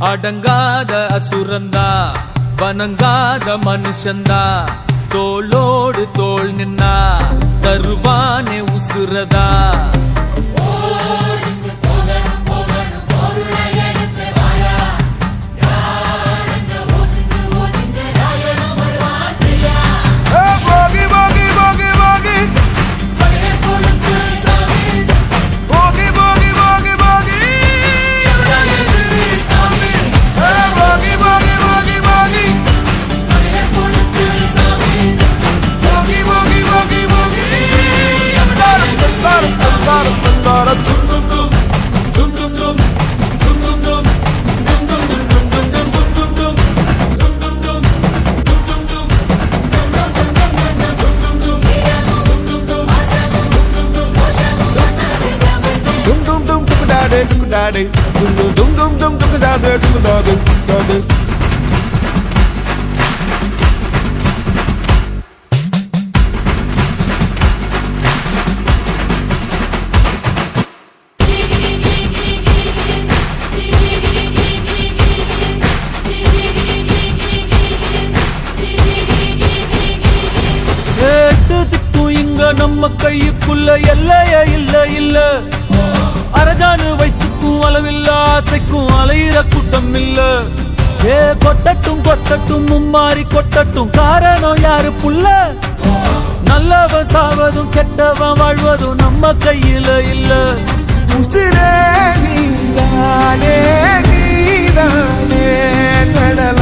அடங்காத அசுரந்தா வணங்காத மனுஷந்தா தோளோடு தோள் நின்னா தருவானே உசுரதா Dum dum dum dum da da dum da da. நம்ம கையுக்குள்ள எல்லைய இல்ல இல்ல அரஜானு வைத்துக்கும் அளவில்ல ஆசைக்கும் அலையிற கூட்டம் இல்ல ஏ கொட்டட்டும் கொட்டட்டும் மும்மாறி கொட்டட்டும் காரணம் யாரு புள்ள நல்லவன் சாவதும் கெட்டவன் வாழ்வதும் நம்ம கையில இல்ல உசிரே நீதானே நீதானே கடல்